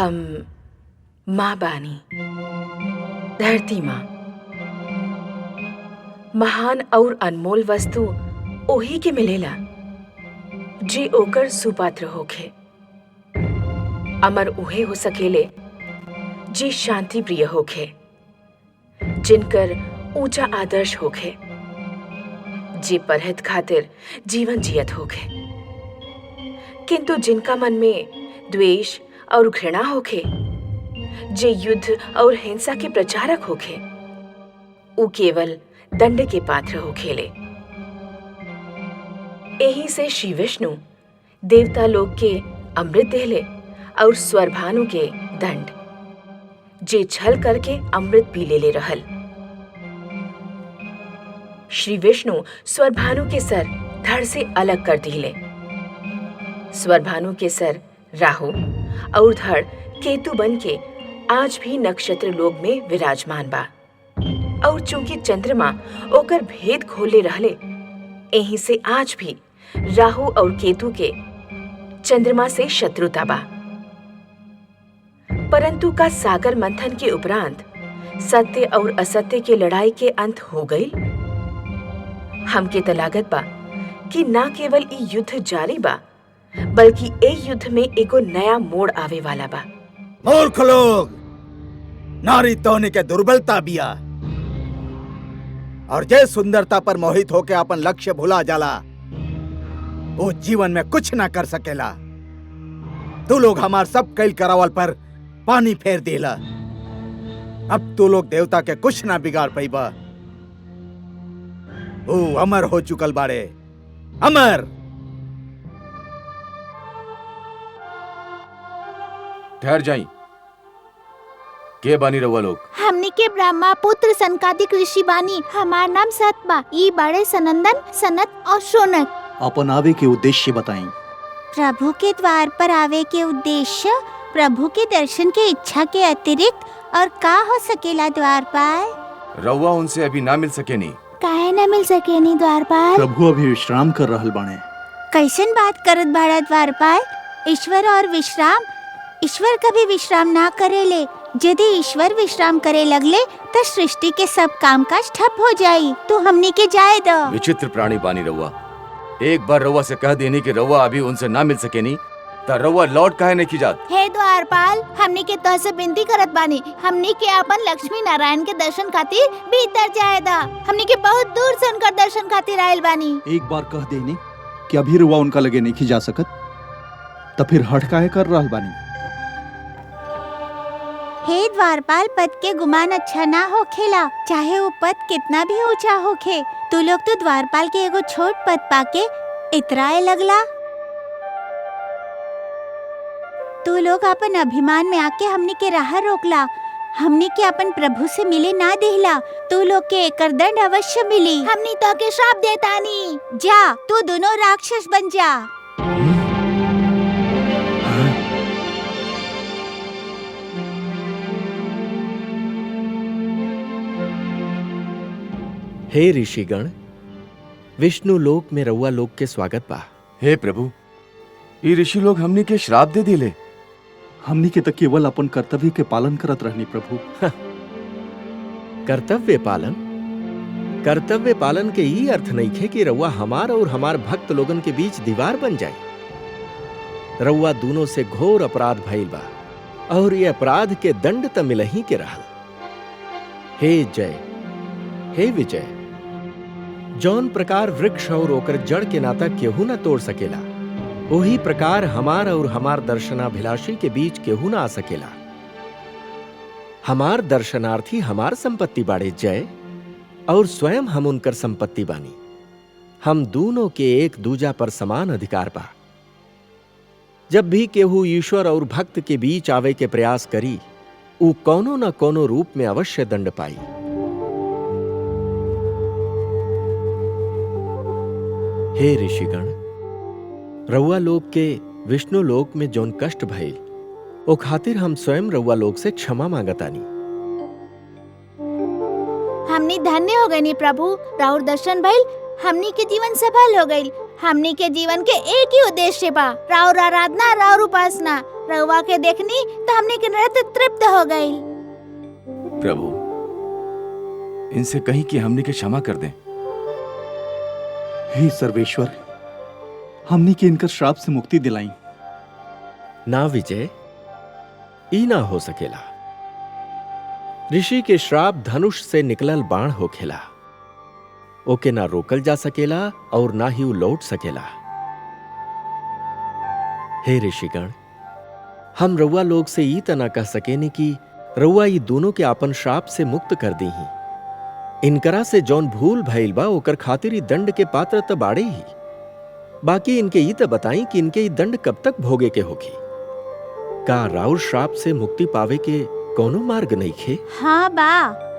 हम माँ बानी, धरती माँ। महान और अनमोल वस्तु ओही के मिलेला जे ओकर सुपात्र होखे। अमर उहे हो सकेले जे शांति प्रिय होखे, जिनकर ऊंचा आदर्श होखे, जे परहित खातिर जीवन जियत होखे। किंतु जिनका मन में द्वेष और घृणा होखे, जे युद्ध और हिंसा के प्रचारक होखे, उ केवल दंड के पात्र होखेले। एही से श्री विष्णु देवता लोग के अमृत देले और स्वरभानु के दंड, जे छल करके अमृत पी लेले रहल। श्री विष्णु स्वरभानु के सर धड़ से अलग कर दिले। स्वरभानु के सर राहु और धड़ केतु बन के आज भी नक्षत्र लोक में विराजमान बा। और चूंकि चंद्रमा ओकर भेद खोले रहले, एही से आज भी राहु और केतु के चंद्रमा से शत्रुता बा। परंतु का सागर मंथन के उपरांत सत्य और असत्य के लड़ाई के अंत हो गई। हमके त लागत बा कि ना केवल ई युद्ध जारी बा, बल्कि ए युद्ध में एगो नया मोड़ आवे वाला बा। मूर्ख लोग, नारी तोहनी के दुर्बलता बिया और जे सुंदरता पर मोहित होके अपन लक्ष्य भुला जाला, वो जीवन में कुछ ना कर सकेला। तू लोग हमार सब कैल करावल पर पानी फेर देला। अब तू लोग देवता के कुछ ना बिगाड़ पाइबा। वो अमर हो चुकल बाड़े, अमर। ठहर जाई। के बानी रहुआ लोग? हमनी के ब्रह्मा पुत्र सनकादिक ऋषि बानी। हमार नाम सत बा। ई बड़े सनंदन, सनत और शौनक। अपन आवे के उद्देश्य बताएं। प्रभु के द्वार पर आवे के उद्देश्य प्रभु के दर्शन के इच्छा के अतिरिक्त और का हो सकेला द्वारपाल? रहुआ उनसे अभी ना मिल सके नहीं। काहे न मिल सके नी द्वारपाल? प्रभु अभी विश्राम कर रहल बाणे। कैसन बात करत बाड़ा द्वारपाल? ईश्वर और विश्राम? ईश्वर कभी विश्राम ना करेले। यदि ईश्वर विश्राम करे लगले तो सृष्टि के सब कामकाज ठप हो जाई। तो हमनी के जाए दो। विचित्र प्राणी बानी रहुआ। एक बार रहुआ से कह देनी कि रहुआ अभी उनसे ना मिल सके नहीं, तो रहुआ लौट काहे नहीं की जात? हे द्वारपाल, हमनी के तो से विनती करत बानी। हमनी के अपन लक्ष्मी नारायण के दर्शन खातिर भीतर जाए दा। हमनी के बहुत दूर से उनका दर्शन खातिर आयल बानी। एक बार कह देनी कि अभी रुआ उनका लगे नहीं की जा सकत, तो फिर हट काहे कर रहल बानी? हे द्वारपाल, पद के गुमान अच्छा ना होखेला, चाहे वो पद कितना भी ऊंचा होखे। तू लोग तो द्वारपाल के एगो छोट पद पाके इतराए लगला। तू लोग अपन अभिमान में आके हमनी के राह रोकला। हमनी के अपन प्रभु से मिले ना देहला। तू लोग के एकर दंड अवश्य मिली। हमनी तो के श्राप देतानी। जा, तू दोनों राक्षस बन जा। हे ऋषिगण, विष्णु लोक में रउआ लोक के स्वागत बा। हे प्रभु, ये ऋषि लोग हमनी के श्राप दे दिले। हमनी के तो केवल अपन कर्तव्य के पालन करत रहनी प्रभु। कर्तव्य पालन? कर्तव्य पालन के ई अर्थ नहीं खे कि रउआ हमार और हमार भक्त लोगन के बीच दीवार बन जाए। रउआ दोनों से घोर अपराध भइल बा और ये अपराध के दंड त मिलही के रहल। हे जय, हे विजय, जौन प्रकार वृक्ष और ओकर जड़ के नाता केहू न तोड़ सकेला, वही प्रकार हमार और हमार दर्शनाभिलाषी के बीच केहू न आ सकेला। हमार दर्शनार्थी हमार संपत्ति बाड़े जय, और स्वयं हम उनकर संपत्ति बानी। हम दोनों के एक दूजा पर समान अधिकार बा। जब भी केहू ईश्वर और भक्त के बीच आवे के प्रयास करी, उ कोनो न कोनो रूप में अवश्य दंड पाई। हे ऋषिगण, रउआ लोक के विष्णु लोक में जौन कष्ट भइल, ओ खातिर हम स्वयं रउआ लोक से क्षमा मांगतानी। हमनी धन्य हो गए प्रभु। राउर दर्शन भइल, हमनी के जीवन सफल हो गई। हमनी के जीवन के एक ही उद्देश्य बा, राउर आराधना, राउर उपासना। रउआ के देखनी तो हमने के नृत्य तृप्त हो गई। प्रभु, इनसे कहीं कि हमने के क्षमा कर दें। हे सर्वेश्वर, हमने के इनकर श्राप से मुक्ति दिलाई। ना विजय, ई ना हो सकेला। ऋषि के श्राप धनुष से निकलल बाण होखेला, ओके ना रोकल जा सकेला और ना ही वो लौट सकेला। हे ऋषिगण, हम रउआ लोग से ई तना कह सकेनी कि रउआ ई दोनों के आपन श्राप से मुक्त कर दी ही। इनकरा से जौन भूल भइल बा ओकर खातिर ई दंड के पात्र त बाड़े ही। बाकी इनके ई त बताई कि इनके ई दंड कब तक भोगे के होगी। का राउर श्राप से मुक्ति पावे के कोनो मार्ग नहीं खे? हाँ बा,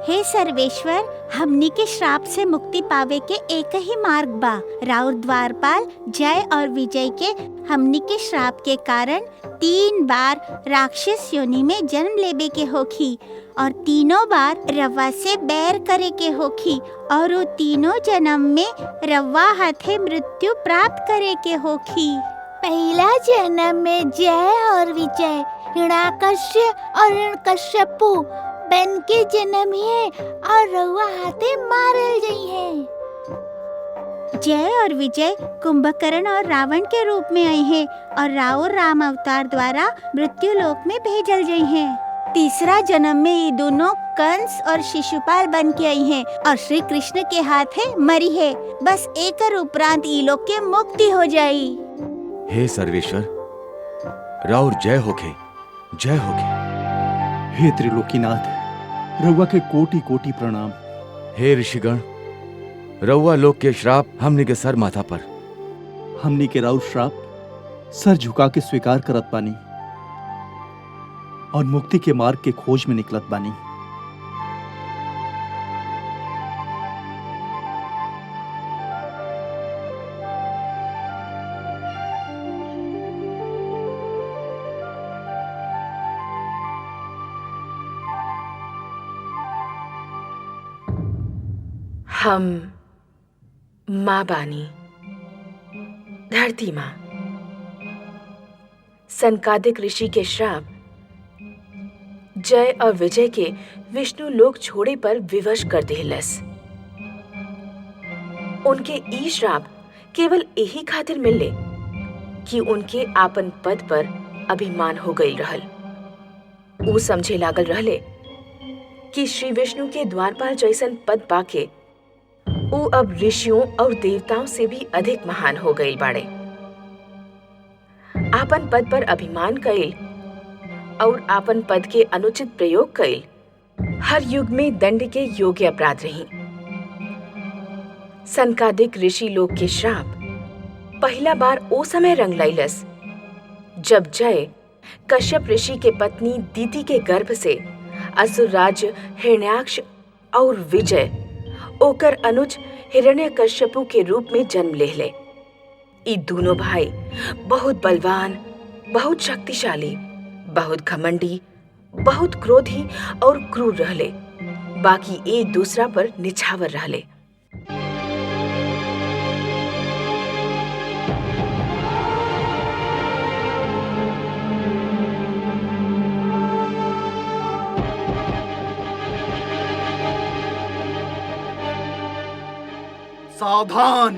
हे सर्वेश्वर, हमनी के श्राप से मुक्ति पावे के एक ही मार्ग बा। राउर द्वारपाल जय और विजय के हमनी के श्राप के कारण 3 बार राक्षस योनि में जन्म लेबे के होखी और तीनों बार रवा से बैर करे के होखी और वो तीनों जन्म में रवा हाथे मृत्यु प्राप्त करे के होखी। पहला जन्म में जय और विजय हिरण्याकश्य और हिरण्यकश्यपु बन के जन्म है और रउआ हाथे मारल गई है। जय और विजय कुंभकर्ण और रावण के रूप में आई हैं और राउर राम अवतार द्वारा मृत्यु लोक में भेजल गई हैं। तीसरा जन्म में ये दोनों कंस और शिशुपाल बन के आई हैं और श्री कृष्ण के हाथे मरी है। बस एक उपरांत ई लोक के मुक्ति हो जाई। हे सर्वेश्वर, राउर जय होखे, जय होखे। हे त्रिलोकीनाथ, रउआ के कोटि कोटि प्रणाम। हे ऋषिगण, रउआ लोग के श्राप हमने के सर माथा पर। हमनी के राउर श्राप सर झुका के स्वीकार करत बानी और मुक्ति के मार्ग के खोज में निकलत बानी। हम माँ बानी, धरती माँ। सनकादिक ऋषि के श्राप जय और विजय के विष्णु लोक छोड़े पर विवश कर देहलस। उनके ई श्राप केवल यही खातिर मिलले कि उनके आपन पद पर अभिमान हो गई रहल। ऊ समझे लागल रहले कि श्री विष्णु के द्वारपाल जैसन पद पाके ऊ अब ऋषियों और देवताओं से भी अधिक महान हो गए बाड़े। आपन पद पर अभिमान कइल और आपन पद के अनुचित प्रयोग कइल हर युग में दंड के योग्य अपराध रही। सनकादिक ऋषि लोग के श्राप पहला बार ओ समय रंग लैलस जब जय कश्यप ऋषि के पत्नी दीति के गर्भ से असुर राज हिरण्याक्ष और विजय ओकर अनुज हिरण्यकश्यपु के रूप में जन्म लेले। ई दोनों भाई बहुत बलवान, बहुत शक्तिशाली, बहुत घमंडी, बहुत क्रोधी और क्रूर रहले। बाकी एक दूसरा पर निछावर रहले। सावधान!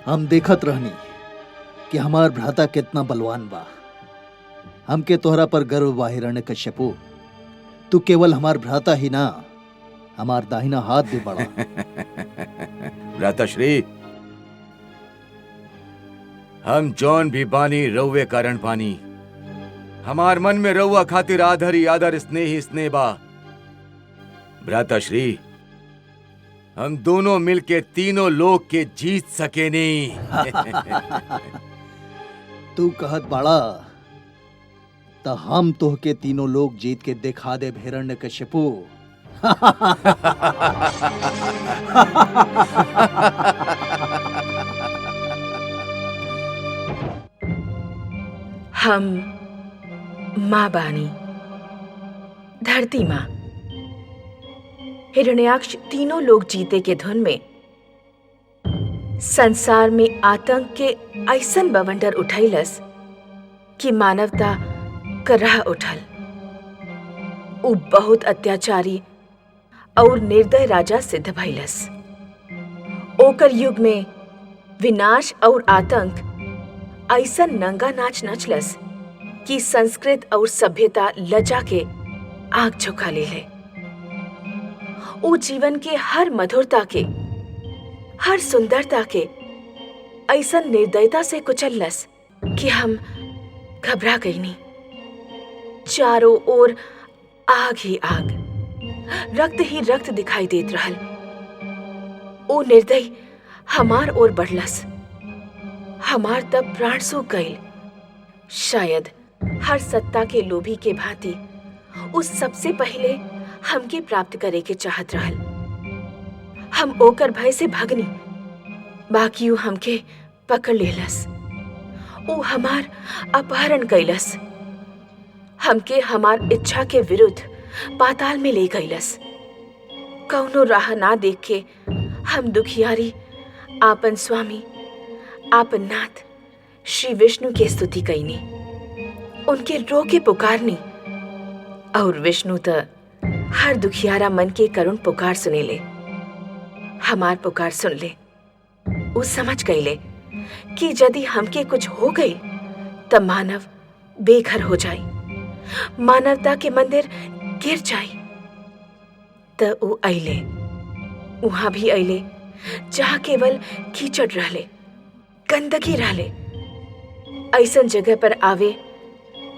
हम देखत रहनी कि हमार भ्राता कितना बलवान बा। हमके तोहरा पर गर्व बा हिरण्यकश्यपु। तू केवल हमार भ्राता ही ना, हमार दाहिना हाथ भी बड़ा। भ्राताश्री, हम जौन भी बानी रउवे कारण पानी। हमार मन में रउआ खातिर आदर ही आदर, स्नेह ही स्नेह बा। भ्राताश्री, हम दोनों मिलके तीनों लोग के जीत सके नहीं। तू कहत बाड़ा तो हम तोहके तीनों लोग जीत के दिखा दे हिरण्यकश्यपु। हम माँ बानी, धरती माँ। हिरण्याक्ष तीनों लोग जीते के धुन में संसार में आतंक के ऐसन बवंडर उठैलस कि मानवता कराह उठल। उ बहुत अत्याचारी और निर्दय राजा सिद्ध भइलस। ओकर युग में विनाश और आतंक ऐसन नंगा नाच नचलस कि संस्कृत और सभ्यता लजा के आंख झुका ले। उ जीवन के हर मधुरता के, हर सुंदरता के ऐसन निर्दयता से कुचलस कि हम घबरा गईनी। चारों ओर आग ही आग, रक्त ही रक्त दिखाई देत रहल। ओ निर्दय हमार ओर बढ़लस। हमार तब प्राण सूख गईल। शायद हर सत्ता के लोभी के भांति उस सबसे पहले हमके प्राप्त करे के चाहत रहल। हम ओकर भय से भगनी, बाकी उ हमके पकड़ लेलस। उ हमार अपहरण कैलस। हमके हमार इच्छा के विरुद्ध पाताल में ले गईलस। कौनो राह ना देख के हम दुखियारी आपन स्वामी, आपन नाथ श्री विष्णु के स्तुति कईनी, उनके रो के पुकारनी। और विष्णु त हर दुखियारा मन के करुण पुकार सुने ले। हमार पुकार सुन ले। उ समझ गईले कि यदि हमके कुछ हो गई तब मानव बेघर हो जाई, मानवता के मंदिर गिर जाई। त उ अइले, वहां भी अइले जहां केवल कीचड़ रहले, गंदगी रहले। ऐसन जगह पर आवे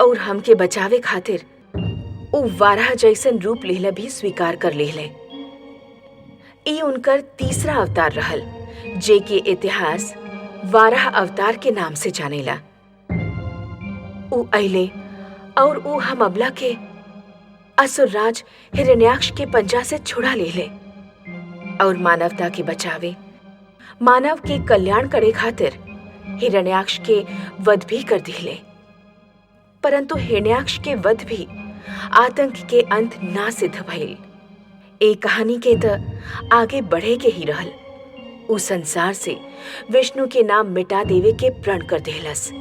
और हमके बचावे खातिर उ वाराह जैसन रूप लेहला भी स्वीकार कर लेहले। ई उनकर तीसरा अवतार रहल, जे के इतिहास वाराह अवतार के नाम से जानेला। उ अइले और उ हम अबला के असुरराज हिरण्याक्ष के पंजा से छुड़ा लेले और मानवता के बचावे, मानव के कल्याण करे खातिर हिरण्याक्ष के वध भी कर दिले। परंतु हिरण्याक्ष के वध भी आतंक के अंत ना सिद्ध भइल। ए कहानी के त आगे बढ़े के ही रहल। उ संसार से विष्णु के नाम मिटा देवे के प्रण कर देहलस।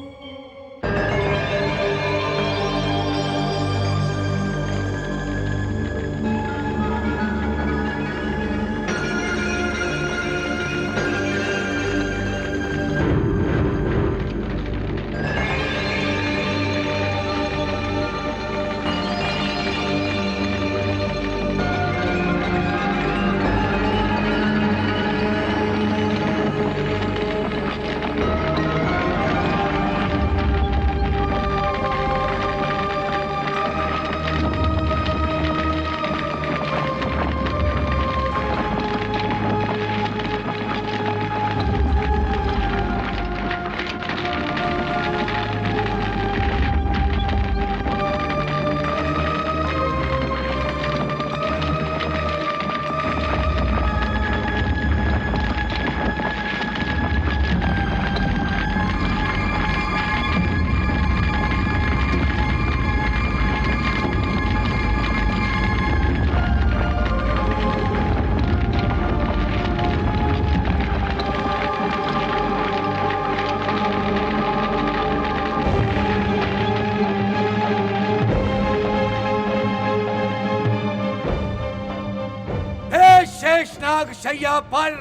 शेषनाग शैया पर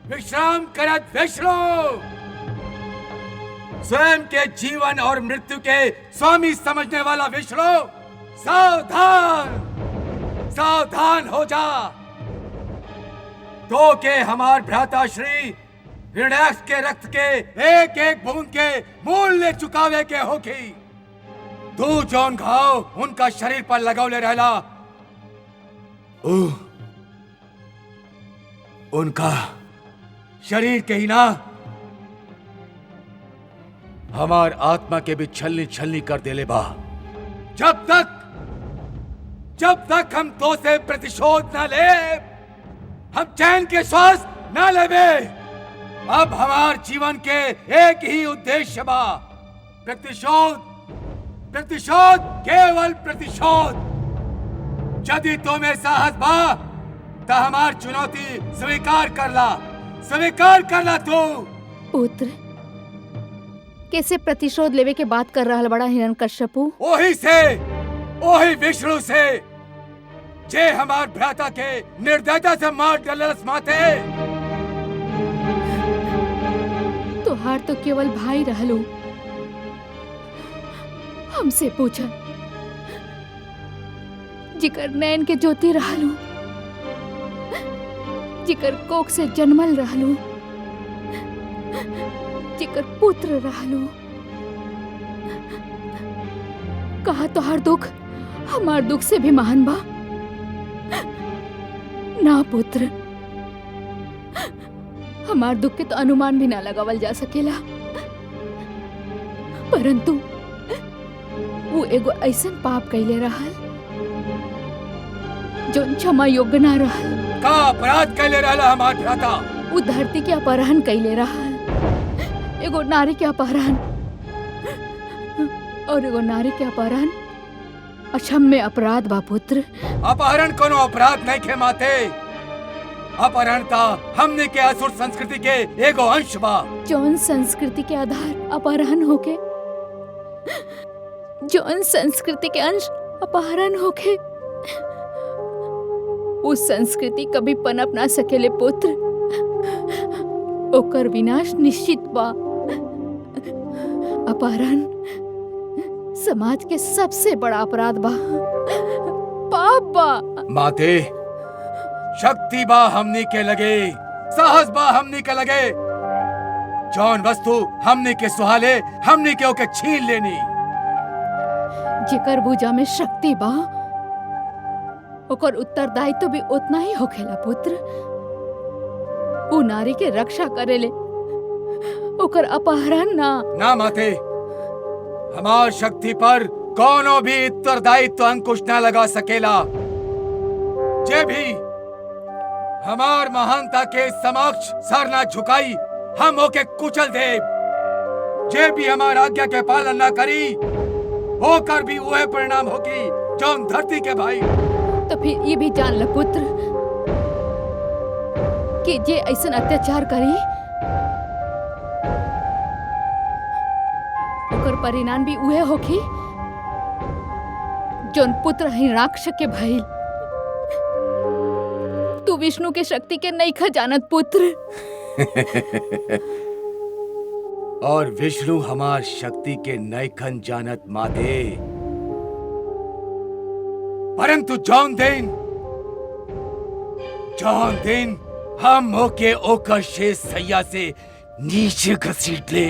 विश्राम करत विष्णु, स्वयं के जीवन और मृत्यु के स्वामी समझने वाला विष्णु, सावधान सावधान हो जा। तो के हमार भ्राता श्री हिरण्याक्ष के रक्त के एक एक बूंद के मूल्य चुकावे के होगी। तू जौन घाव उनका शरीर पर लगौले रहला, उनका शरीर के ही ना, हमार आत्मा के भी छलनी छलनी कर देले बा। जब तक हम तो से प्रतिशोध न ले, हम चैन के श्वास न लेवे। अब हमार जीवन के एक ही उद्देश्य बा, प्रतिशोध, प्रतिशोध, केवल प्रतिशोध। यदि तुम्हें साहस बा तो हमार चुनौती स्वीकार कर ला तू। पुत्र, कैसे प्रतिशोध लेवे के बात कर रहा बड़ा हिरण्यकश्यपु? ओही विष्णु से जे हमार भ्राता के निर्दयता से मार डलस माते। तोहार तो केवल भाई रहलू, हमसे पूछा जिकर नैन के ज्योति रहलू, जिकर कोख से जन्मल रहलू, जिकर पुत्र रहलू। कहा तोहार दुख हमार दुख से भी महान बा? ना पुत्र, हमार दुख के तो अनुमान भी ना लगावल जा सकेला। परंतु वो एगो ऐसन पाप कैले रहल जो क्षमा योग्य ना रहल। का अपराध कैले रहला हमार भ्राता? वो धरती के अपहरण कैले रहल, एगो नारी के अपहरण, और एगो नारी के अपहरण अक्षम्य अपराध बा पुत्र। अपहरण कोनो अपराध नहीं खे माते। अपहरण ता हमने के असुर संस्कृति के एगो अंश बा। जौन संस्कृति के आधार अपहरण होके, जौन संस्कृति के अंश अपहरण होके, उस संस्कृति कभी पनप ना सकेले पुत्र। ओकर विनाश निश्चित बा। अपहरण समाज के सबसे बड़ा अपराध बा, पाप बा। माते, शक्ति बा हमनी के लगे, साहस बा हमनी के लगे। जौन वस्तु हमनी के सुहाले, हमनी के ओके छीन लेनी। जेकर भुजा में शक्ति बा, ओकर उत्तरदायित्व भी उतना ही होखेला पुत्र। वो नारी के रक्षा करेले, ओकर अपहरण ना माते। हमार शक्ति पर कोनो भी उत्तरदायित्व अंकुश न लगा सकेला। जे भी हमार महानता के समक्ष सर न झुकाई, हम ओके कुचल दे। जे भी हमार आज्ञा के पालन न करी, होकर भी वह परिणाम होगी जौन धरती के भाई। तो फिर ये भी जान ल पुत्र कि जे ऐसन अत्याचार करी, ओकर परिणाम भी उहे होखी जौन पुत्र हिरण्याक्ष के भइल। तू विष्णु के शक्ति के नइखा जानत पुत्र। और विष्णु हमार शक्ति के नैखन जानत माते। परंतु जौन दिन हम होके ओकर शेष सैया से नीचे घसीट ले,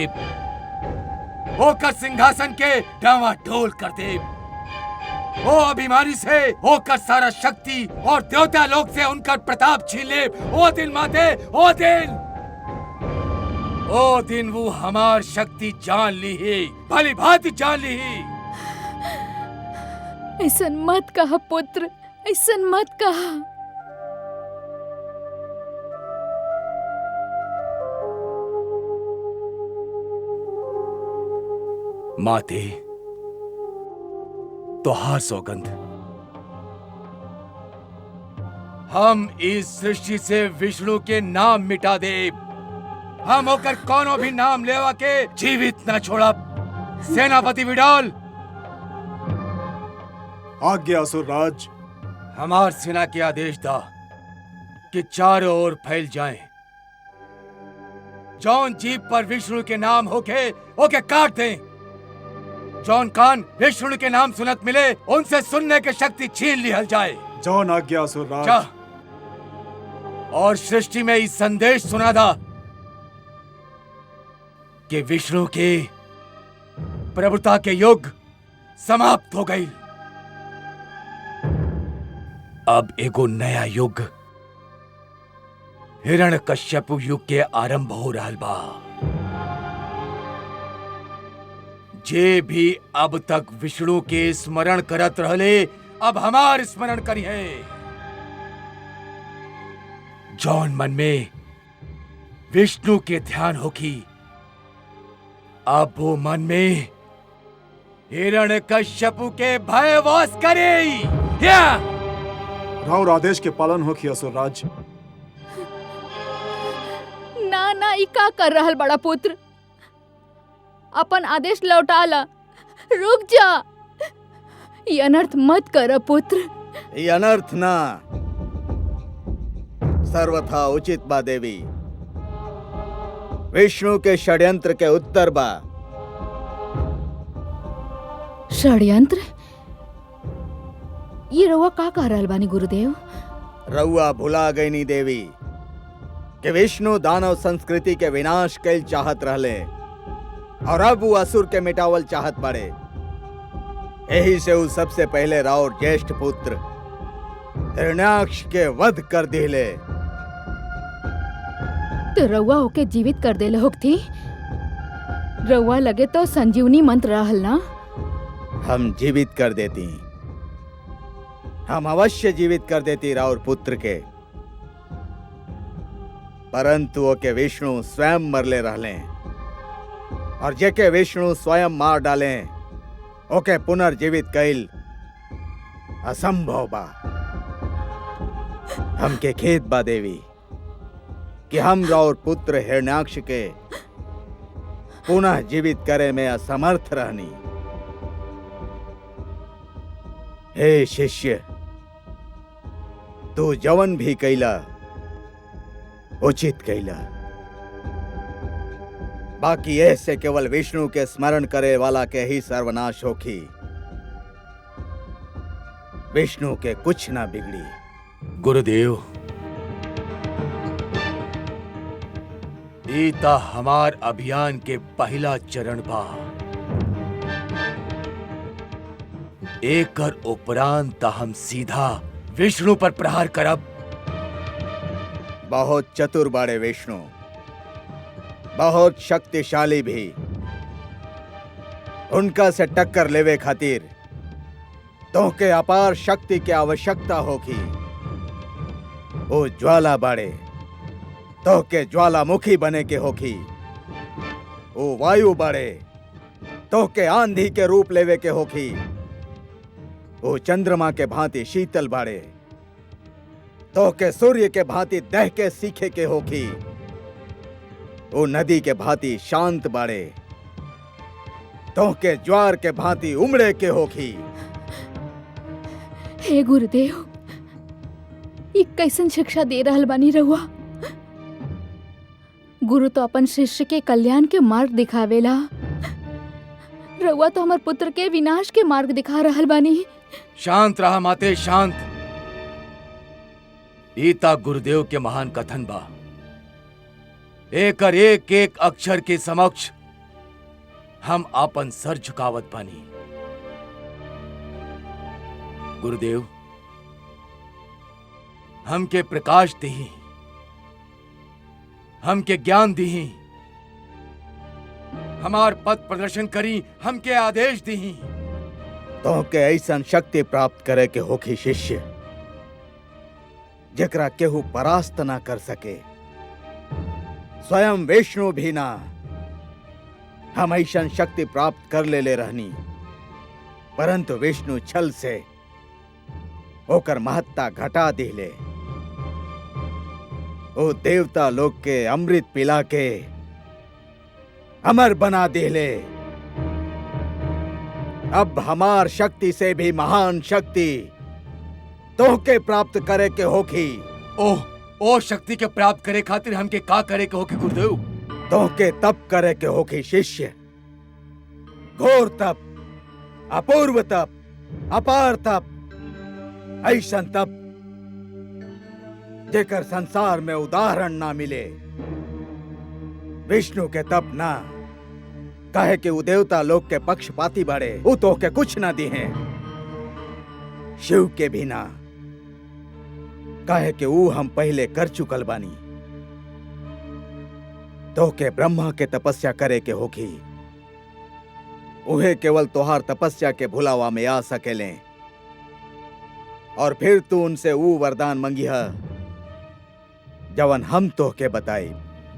ओकर सिंहासन के डावाडोल कर दे, वो अभिमानी से होकर सारा शक्ति और देवता लोक से उनका प्रताप छीन ले। ओ दिन माते, ओ दिन वो हमार शक्ति जान ली ही, भली भांति जान ली ही। ऐसन मत कहा पुत्र, ऐसन मत कहा। माते, तोहार सौगंध, हम इस सृष्टि से विष्णु के नाम मिटा दे। हम होकर कोनो भी नाम लेवा के जीवित न छोड़ा। सेनापति विडाल, आज्ञा असुरराज। हमार सेना के आदेश दा के चारों ओर फैल जाएं। जौन जीभ पर विष्णु के नाम होके ओके काट दें। जौन कान विष्णु के नाम सुनत मिले उनसे सुनने की शक्ति छीन लिहल जाए। जौन आज्ञा असुरराज। जा और सृष्टि में इस संदेश सुना था कि विष्णु के प्रभुता के युग समाप्त हो गई। अब एगो नया युग हिरण्यकश्यपु युग के आरंभ हो रहल बा। जे भी अब तक विष्णु के स्मरण करत रहले अब हमार स्मरण करी है। जौन मन में विष्णु के ध्यान होगी अब वो मन में हिरण्यकश्यपु के भय वास करे। राउर आदेश के पालन होखी असुरराज। ना ना ई का कर रहल बड़ा पुत्र, अपन आदेश लौटा ला। रुक जा, ये अनर्थ मत कर पुत्र। ये अनर्थ ना सर्वथा उचित बा देवी। विष्णु के षड्यंत्र के उत्तर बा। षड्यंत्र? ये रउआ का कह रहल बानी गुरुदेव? रउआ भुला गई नी देवी कि विष्णु दानव संस्कृति के विनाश कैल चाहत रहले और अब वो असुर के मिटावल चाहत पड़े। यही से वो सबसे पहले राउर ज्येष्ठ पुत्र हिरण्याक्ष के वध कर दिले। तो रउआ ओके जीवित कर देले होती। रउआ लगे तो संजीवनी मंत्र रहल ना। हम जीवित कर देती, हम अवश्य जीवित कर देती राउर पुत्र के, परंतु ओके विष्णु स्वयं मरले रहले और जेके विष्णु स्वयं मार डाले ओके पुनर्जीवित कैल असंभव बा। हमके खेद बा देवी कि हम राउर पुत्र हिरण्याक्ष के पुनः जीवित करे में असमर्थ रहनी। हे शिष्य, तू जवन भी कैला उचित कैला। बाकी ऐसे केवल विष्णु के स्मरण करे वाला के ही सर्वनाश होखी। विष्णु के कुछ ना बिगड़ी। गुरुदेव, ईता हमार अभियान के पहला चरण बा। एकर उपरांत हम सीधा विष्णु पर प्रहार करब। बहुत चतुर बाड़े विष्णु, बहुत शक्तिशाली भी। उनका से टक्कर लेवे खातिर तोहके अपार शक्ति की आवश्यकता होगी। वो ज्वाला बाड़े, तोहके ज्वालामुखी बने के होगी। वो वायु बाड़े, तोहके आंधी के रूप लेवे के होगी। वो चंद्रमा के भांति शीतल बाड़े, तोहके सूर्य के भांति दह के सीखे के होगी। वो नदी के भांति शांत बाड़े, तोहके ज्वार के भांति उमड़े के होगी। हे गुरुदेव, ये कैसन शिक्षा दे रहल बानी रहुआ? गुरु तो अपन शिष्य के कल्याण के मार्ग दिखावेला। रहुआ तो हमार पुत्र के विनाश के मार्ग दिखा रहल बानी। शांत रहा माते, शांत। ईता गुरुदेव के महान कथन बा। एकर एक एक अक्षर के समक्ष हम आपन सर झुकावत बानी। गुरुदेव, हमके प्रकाश दही, हमके ज्ञान दही, हमार पथ प्रदर्शन करी, हमके आदेश दही। तोहके ऐसा शक्ति प्राप्त करे के होखी शिष्य, जकरा केहू परास्त ना कर सके, स्वयं विष्णु भी ना। हम ऐसा शक्ति प्राप्त कर ले रहनी, परंतु विष्णु छल से ओकर महत्ता घटा दिले। ओ देवता लोग के अमृत पिला के अमर बना दिले। अब हमार शक्ति से भी महान शक्ति तोहके प्राप्त करे के होखी। ओह, ओ शक्ति के प्राप्त करे खातिर हमके का करे के होके गुरुदेव? तोहके तप करे के होके शिष्य। घोर तप, अपूर्व तप, अपार तप, ऐसन तप जेकर संसार में उदाहरण ना मिले। विष्णु के तप ना, काहे कि उ देवता लोग के पक्षपाती बड़े, उ तो के कुछ ना दी हैं। शिव के भी ना, काहे कि उ हम पहले कर चुकल बानी। तो के ब्रह्मा के तपस्या करे के होगी, उहे केवल तोहार तपस्या के भुलावा में आ सकेले। और फिर तू उनसे ऊ वरदान मंगिहा जवन हम तो के बताई।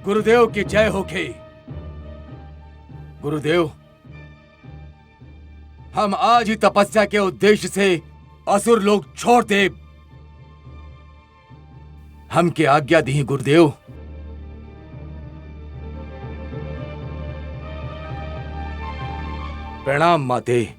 गुरुदेव की जय होके। गुरुदेव, हम आज ही तपस्या के उद्देश्य से असुर लोग छोड़ दे। हमके आज्ञा दी गुरुदेव। प्रणाम माते।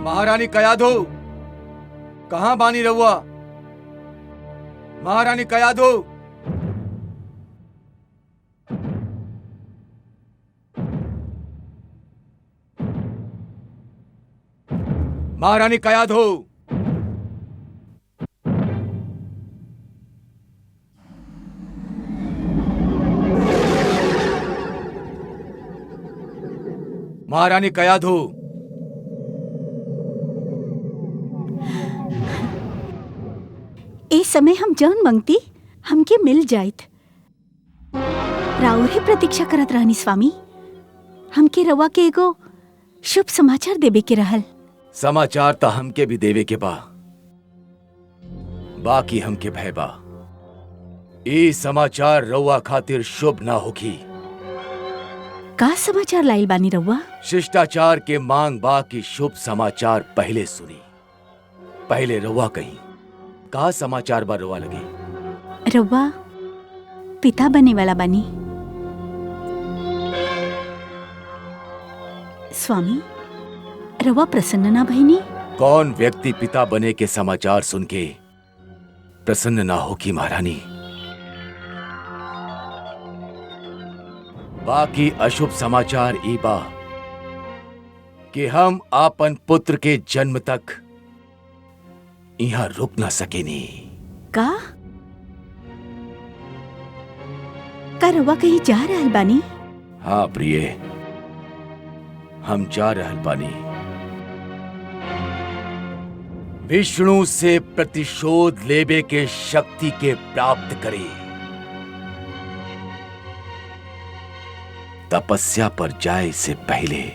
महारानी कयाधो, कहां बानी रहुआ? महारानी कयाधो, महारानी कयाधो। महारानी कयाधो। ए समय हम जौन मंगती हमके मिल जाइत। राउर ही प्रतीक्षा करत रहनी स्वामी। हमके रवा के एगो शुभ समाचार देवे के रहल। समाचार तो हमके भी देवे के बा, बाकी हमके भय बा ई समाचार रउआ खातिर शुभ ना होगी। का समाचार लाइल बानी रवा? शिष्टाचार के मांग बा की शुभ समाचार पहले सुनी। पहले रउआ कहीं का समाचार बा रउआ लगे? रवा पिता बने वाला बानी। स्वामी, रवा प्रसन्न ना भईनी? कौन व्यक्ति पिता बने के समाचार सुन के प्रसन्न ना होगी महारानी? बाकी अशुभ समाचार ई बा कि हम आपन पुत्र के जन्म तक यहाँ रुक ना सकेनी। का रवा कहीं जा रहल बानी? हाँ प्रिय, हम जा रहल बानी। विष्णु से प्रतिशोध लेबे के शक्ति के प्राप्त करे। तपस्या पर जाए से पहले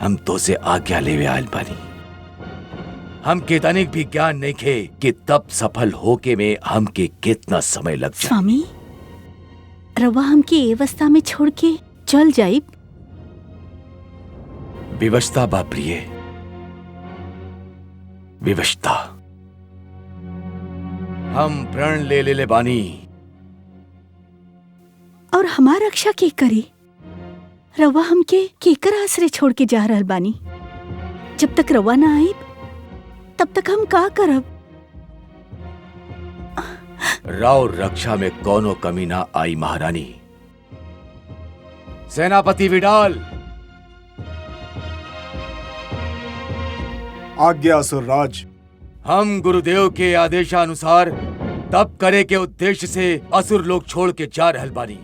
हम तो से आज्ञा लेवे आयल बानी। हमके तनिक भी ज्ञान नहीं खे कि तब सफल होके में हमके कितना समय लग जाए। स्वामी, रवा हमके ए अवस्था में छोड़ के चल जाइब? विवशता बा प्रिय, विवशता। हम प्रण ले बानी। और हमार रक्षा के करी? रवा हमके केकर आसरे छोड़ के जा रहल बानी? जब तक रवा ना आइब तब तक हम का करब? राव रक्षा में कोनो कमी ना आई महारानी। सेनापति विडाल, आज्ञा असुरराज। हम गुरुदेव के आदेशानुसार तप करे के उद्देश्य से असुर लोग छोड़ के जा रहल बानी।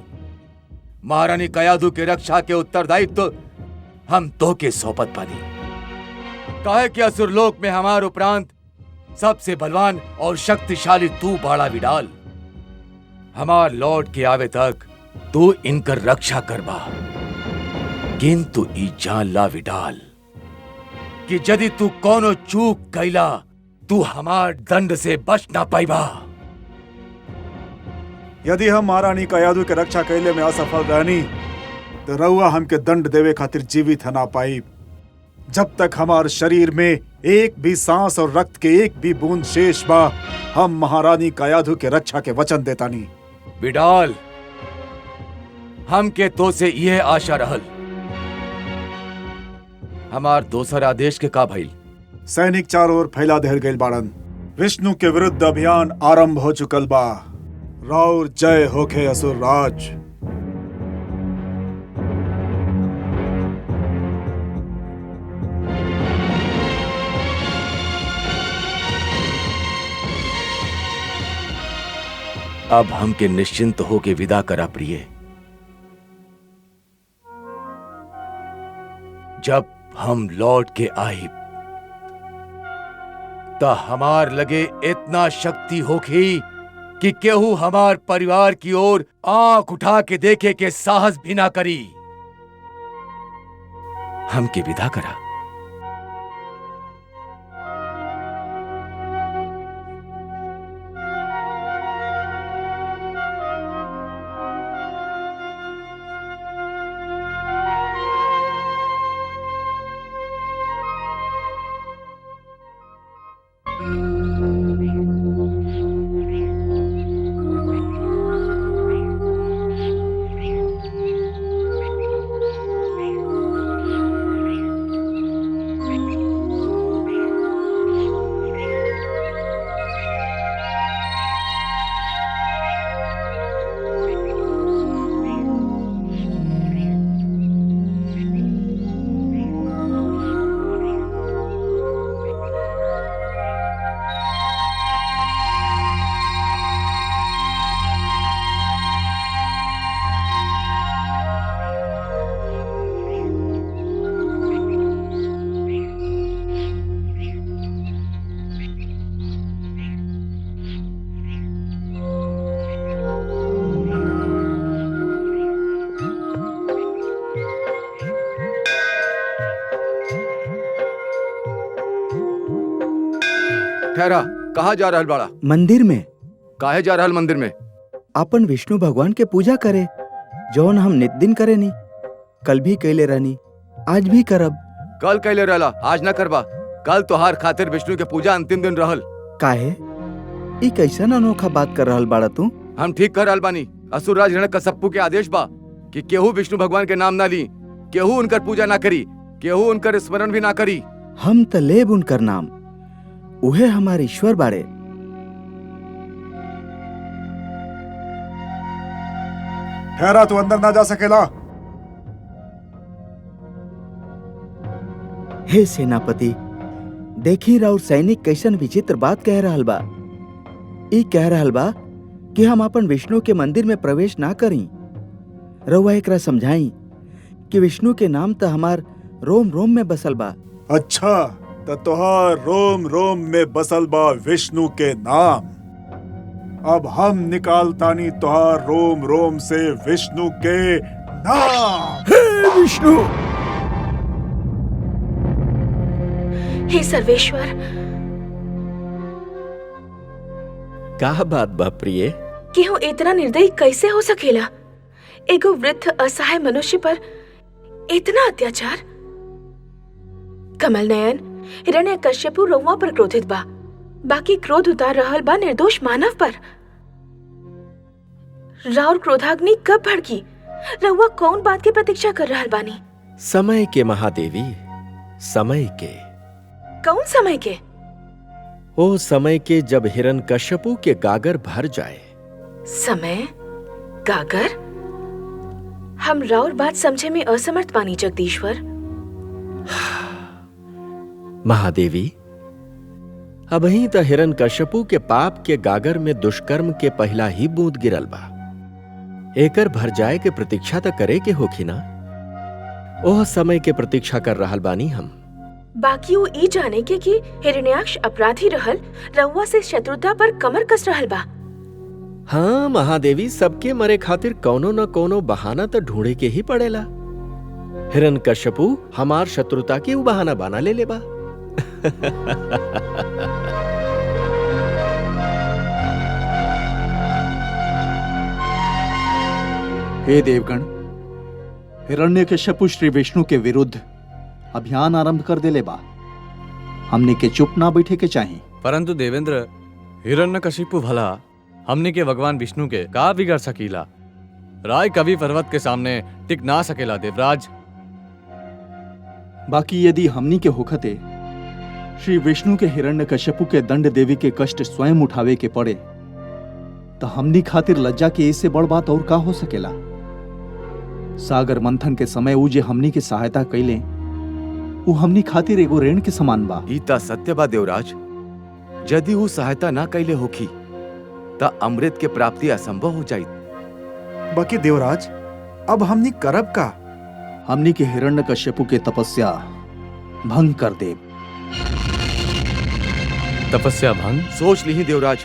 महारानी कयाधु के रक्षा के उत्तरदायित्व तो हम तो के सौंपत बानी। काहे कि असुर लोक में हमार उपरांत सबसे बलवान और शक्तिशाली तू बाड़ा विडाल। हमार लौट के आवे तक तू इनकर रक्षा करबा, किंतु ई जान ला विडाल कि यदि तू कोनो चूक कैला तू हमार दंड से बच ना पाइबा। यदि हम महारानी कयाधु के रक्षा कैले में असफल रहनी तो रउआ हमके दंड देवे खातिर जीवित ना पाई। जब तक हमारे शरीर में एक भी सांस और रक्त के एक भी बूंद शेष बा, हम महारानी कायाधु के रक्षा के वचन देता नहीं। बिडाल, हम के तो से यह आशा रहल। हमार दोसर आदेश के का भइल? सैनिक चारों ओर फैला देहल गइल बाड़न। विष्णु के विरुद्ध अभियान आरंभ हो चुकल बा। राउर जय होखे असुर राज। अब हमके निश्चिंत होके विदा करा प्रिय। जब हम लौट के आई तो हमार लगे इतना शक्ति होगी कि केहू हमार परिवार की ओर आंख उठा के देखे के साहस भी ना करी। हमके विदा करा। ठहरा, कहाँ जा रहल बाड़ा? मंदिर में। काहे जा रहल मंदिर में? अपन विष्णु भगवान के पूजा करे, जौन हम नित दिन करे नी। कल भी कैले रहनी, आज भी करब। कल कैले रहला, आज ना करबा। कल तोहार खातिर विष्णु के पूजा अंतिम दिन रहल। काहे? ई कैसन अनोखा बात कर रहल बाड़ा तू? हम ठीक कर रहल बानी। असुरराज हिरण्यकश्यपु के आदेश बा कि केहू विष्णु भगवान के नाम ना ली, केहू उनकर पूजा ना करी, केहू उनकर स्मरण भी ना करी। हम त लेब उनकर नाम, उहे हमार ईश्वर बाड़े। ठहरा, तू अंदर ना जा सकेला। हे सेनापति, देखी राउर सैनिक कैसन विचित्र बात कह रहल बा। ई कह रहल बा कि हम अपन विष्णु के मंदिर में प्रवेश ना करी। रउआ एकरा समझाई कि विष्णु के नाम त हमार रोम रोम में बसल बा। अच्छा, तो तोहार रोम रोम में बसल बा विष्णु के नाम। अब हम निकालतानी तोहार रोम रोम से विष्णु के नाम। हे विष्णु! हे सर्वेश्वर! का बात बा प्रिय? केहू इतना निर्दयी कैसे हो सकेला? एगो वृद्ध असहाय मनुष्य पर इतना अत्याचार। कमल नयन, हिरण्यकश्यपु रउआ पर क्रोधित बा, बाकी क्रोध उतार रहल बा निर्दोष मानव पर। राउर क्रोधाग्नि कब भड़की? रउआ कौन बात की प्रतीक्षा कर रहल बानी? समय के महादेवी, समय के। कौन समय के? ओ समय के जब हिरण्यकश्यपु के गागर भर जाए। समय? गागर? हम राउर बात समझे में असमर्थ बानी जगदीश्वर। महादेवी, अबही त हिरण्यकश्यपु के पाप के गागर में दुष्कर्म के पहला ही बूंद गिरल बा। एकर भर जाए के प्रतीक्षा त करे के होखी ना। ओह समय के प्रतीक्षा कर रहल बानी हम। बाकी वो ई जाने के कि हिरण्याक्ष अपराधी रहल, रउआ से शत्रुता पर कमर कस रहल बा। हाँ महादेवी, सबके मरे खातिर कौनो न कौनो बहाना तो ढूंढे के ही पड़ेला। हिरण्यकश्यपु हमार शत्रुता के उ बहाना बना ले लेबा। हे देवगण, हिरण्यकश्यपु श्री विष्णु के विरुद्ध अभियान आरंभ कर देले बा। हमने के चुप ना बैठे के चाही। परंतु देवेंद्र, हिरण्यकशिपु भला हमने के भगवान विष्णु के का बिगड़ सकीला? राय कभी पर्वत के सामने टिक ना सकेला देवराज। बाकी यदि हमनी के होखते श्री विष्णु के हिरण्यकश्यपु के दंड देवी के कष्ट स्वयं उठावे के पड़े तो हमनी खातिर लज्जा के इससे बड़ बात और का हो सकेला। सागर मंथन के समय ऊ जे हमनी के सहायता कैले ऊ हमनी खातिर एगो ऋण के समान बा। ई ता सत्य बा देवराज। यदि वो सहायता ना कैले होखी ता अमृत के प्राप्ति असंभव हो जाई। बाकी देवराज, अब हमनी करब का? हमनी के हिरण्यकश्यपु के तपस्या भंग कर दे। तपस्या भंग? सोच ली देवराज,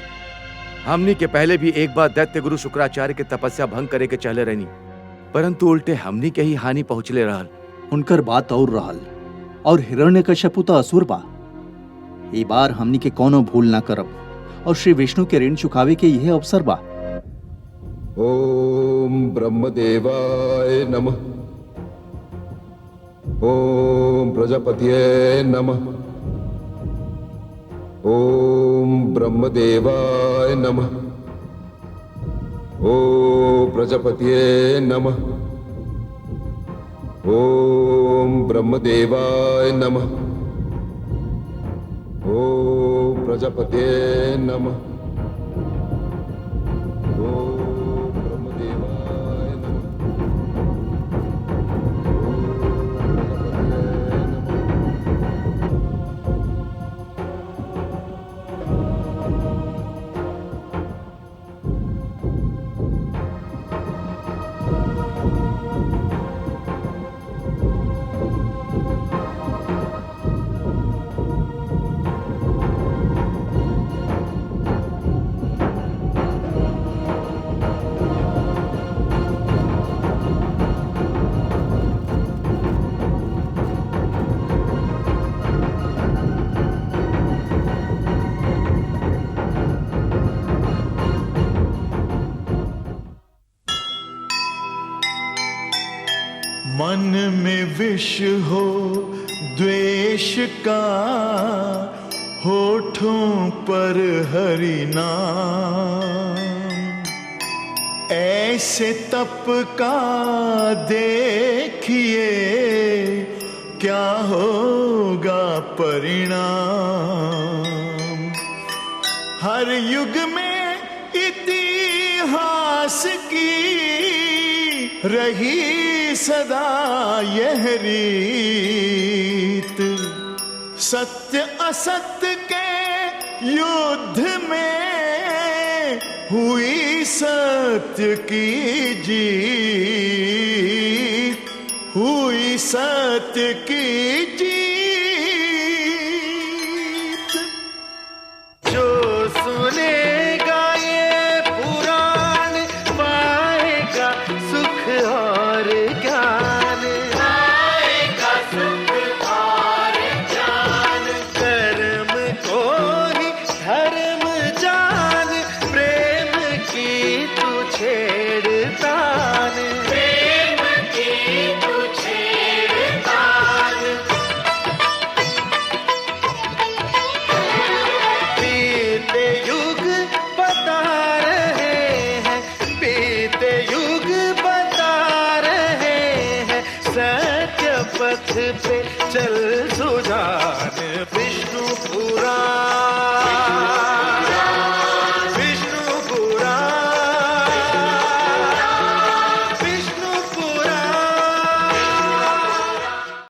हमनी के पहले भी एक बार दैत्य गुरु शुक्राचार्य के तपस्या भंग करे के चले रहनी, परंतु उल्टे हमनी के ही हानि पहुंचले रहल। उनकर बात और रहल, और हिरण्यकश्यपु तो असुर बा। ई बार हमनी के कोनो भूल ना करब और श्री विष्णु के ऋण चुकावे के यह अवसर बा। ओम ब्रह्मदेवाय नमः। ओम प्रजापतये नमः। ओम ब्रह्मदेवाय नमः। ओम प्रजापतये नमः। ओम ब्रह्मदेवाय नमः। ओम प्रजापतये नमः। मन में विष हो द्वेष का, होठों पर हरि नाम। ऐसे तप का देखिए क्या होगा परिणाम। हर युग में इतिहास की रही सदा यह रीत। सत्य असत्य के युद्ध में हुई सत्य की जीत। हुई सत्य की जीत। जो सुने